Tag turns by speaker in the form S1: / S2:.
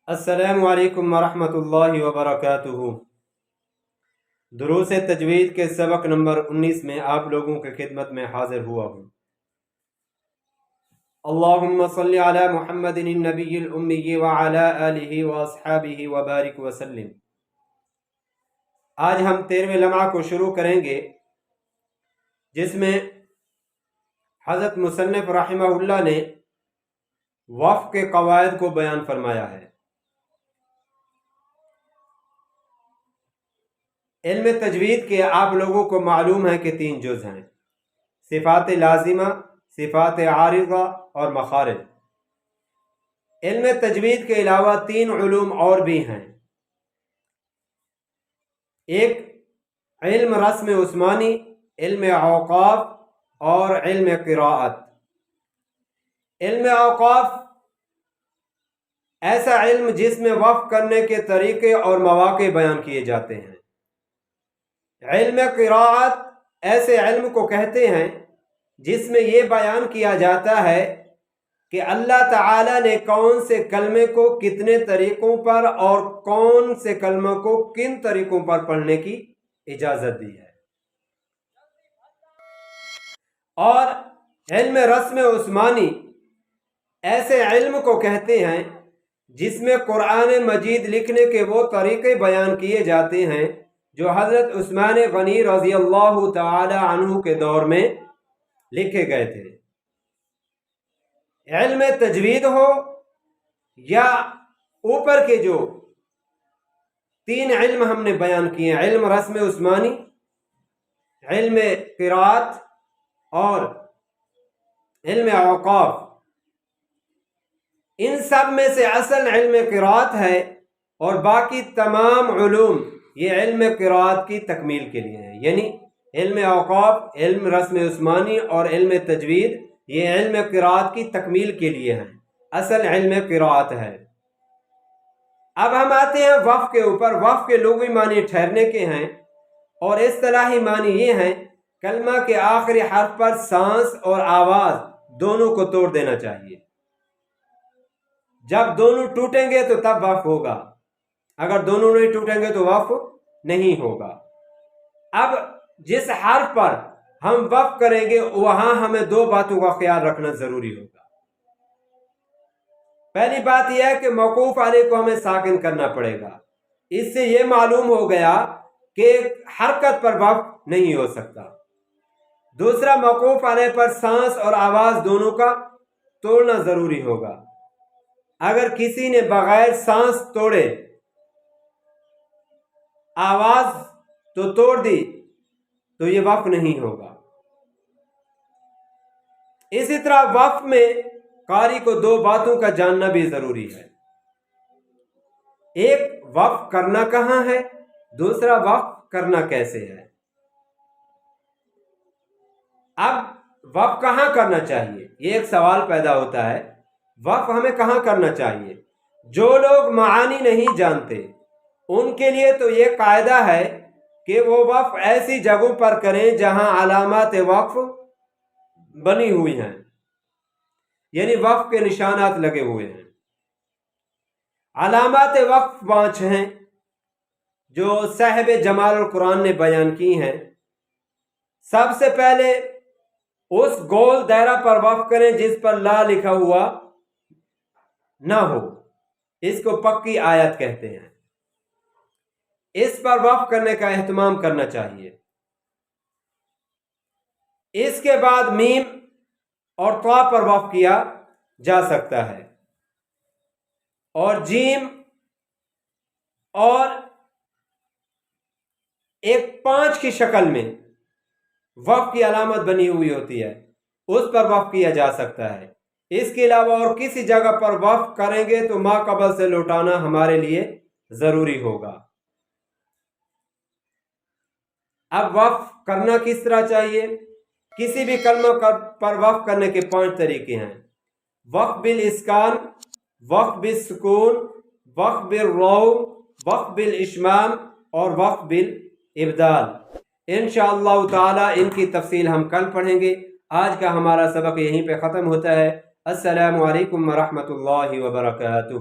S1: अस्सलामु अलैकुम वरहमतुल्लाहि वबरकातुहू। दुरूस तजवीद के सबक नंबर 19 में आप लोगों की खिदमत में हाजिर हुआ हूँ। अल्लाहुम्मा सल्ली अला मुहम्मदिन नबिय्यिल उम्मी व अला आलिहि व अस्हाबिहि व बारिक वसल्लिम। आज हम 13वें लम्हा को शुरू करेंगे, जिसमें हज़रत मुसन्निफ़ रहमहुल्लाह ने वक़्फ़ के क़वाइद को बयान फरमाया है। इल्म तजवीद के आप लोगों को मालूम है कि 3 जुज़ हैं: सिफ़ात लाज़िमा, सिफ़ात आरिज़ा और मखारिज। इल्म तजवीद के अलावा 3 उलूम और भी हैं। एक इल्म रस्म उस्मानी, इल्म औक़ाफ़ और इल्म क़िराअत। इल्म औक़ाफ़ ऐसा इल्म जिसमें वक़्फ़ करने के तरीक़े और मौक़े बयान किए जाते हैं। इल्म क़िराअत ऐसे इल्म को कहते हैं जिसमें यह बयान किया जाता है कि अल्लाह ताला ने कौन से कलमे को कितने तरीक़ों पर और कौन से कलमों को किन तरीक़ों पर पढ़ने की इजाज़त दी है। और इल्म रस्म उस्मानी ऐसे इल्म को कहते हैं जिसमें कुरान मजीद लिखने के वो तरीक़े बयान किए जाते हैं जो हज़रत उस्मान गनी रज़ी अल्लाह ताला अन्हु के दौर में लिखे गए थे। इल्म तजवीद हो या ऊपर के जो 3 इल्म हमने बयान किए, इल्म रस्म उस्मानी, इल्म क़िराअत और इल्म औक़ाफ़, इन सब में से असल इल्म क़िराअत है और बाकी तमाम उलूम ये इल्म क़िराअत की तकमील के लिए है। यानी इल्म औक़ाफ़, इल्म रस्म उस्मानी और इल्म तजवीद ये इल्म क़िराअत की तकमील के लिए हैं, असल इल्म क़िराअत है। अब हम आते हैं वक़्फ़ के ऊपर। वक़्फ़ के लुग़वी मानी ठहरने के हैं और इस्तिलाही मानी ये हैं कलमा के आखिरी हर्फ पर सांस और आवाज़ दोनों को तोड़ देना चाहिए। जब दोनों टूटेंगे तो तब वक़्फ़ होगा, अगर दोनों नहीं टूटेंगे तो वक़्फ़ नहीं होगा। अब जिस हर्फ पर हम वक़्फ़ करेंगे वहां हमें 2 बातों का ख्याल रखना जरूरी होगा। पहली बात यह है कि मौकूफ़ अलैह को हमें साकिन करना पड़ेगा। इससे यह मालूम हो गया कि हरकत पर वक़्फ़ नहीं हो सकता। दूसरा, मौकूफ़ अलैह पर सांस और आवाज़ दोनों का तोड़ना जरूरी होगा। अगर किसी ने बगैर सांस तोड़े आवाज़ तो तोड़ दी तो ये वक़्फ़ नहीं होगा। इसी तरह वक़्फ़ में कारी को 2 बातों का जानना भी जरूरी है। एक, वक़्फ़ करना कहाँ है, दूसरा वक़्फ़ करना कैसे है। अब वक़्फ़ कहाँ करना चाहिए, ये एक सवाल पैदा होता है। वक़्फ़ हमें कहाँ करना चाहिए? जो लोग मानी नहीं जानते उनके लिए तो ये कायदा है कि वो वक़्फ़ ऐसी जगहों पर करें जहां अलामात वक़्फ़ बनी हुई हैं, यानी वक़्फ़ के निशानात लगे हुए हैं। अलामात वक़्फ़ 5 हैं जो साहिब जमाल कुरान ने बयान की हैं। सबसे पहले उस गोल दायरा पर वक़्फ़ करें जिस पर ला लिखा हुआ ना हो, इसको पक्की आयत कहते हैं। इस पर वक़्फ़ करने का एहतमाम करना चाहिए। इसके बाद मीम और ता पर वक़्फ़ किया जा सकता है और जीम और एक 5 की शक्ल में वक़्फ़ की अलामत बनी हुई होती है, उस पर वक़्फ़ किया जा सकता है। इसके अलावा और किसी जगह पर वक़्फ़ करेंगे तो मा कबल से लौटाना हमारे लिए ज़रूरी होगा। अब वक़्फ़ करना किस तरह चाहिए? किसी भी कलमा पर वक़्फ़ करने के 5 तरीके हैं: वक़्फ़ बिल इस्कान, वक़्फ़ बिल सुकून, वक़्फ़ बिल रौम, वक़्फ़ बिल इश्माम और वक़्फ़ बिल इब्दाल। इंशाअल्लाह ताला इनकी तफसील हम कल पढ़ेंगे। आज का हमारा सबक यहीं पे ख़त्म होता है। अस्सलामु अलैकुम व रहमतुल्लाहि व बरकातुहू।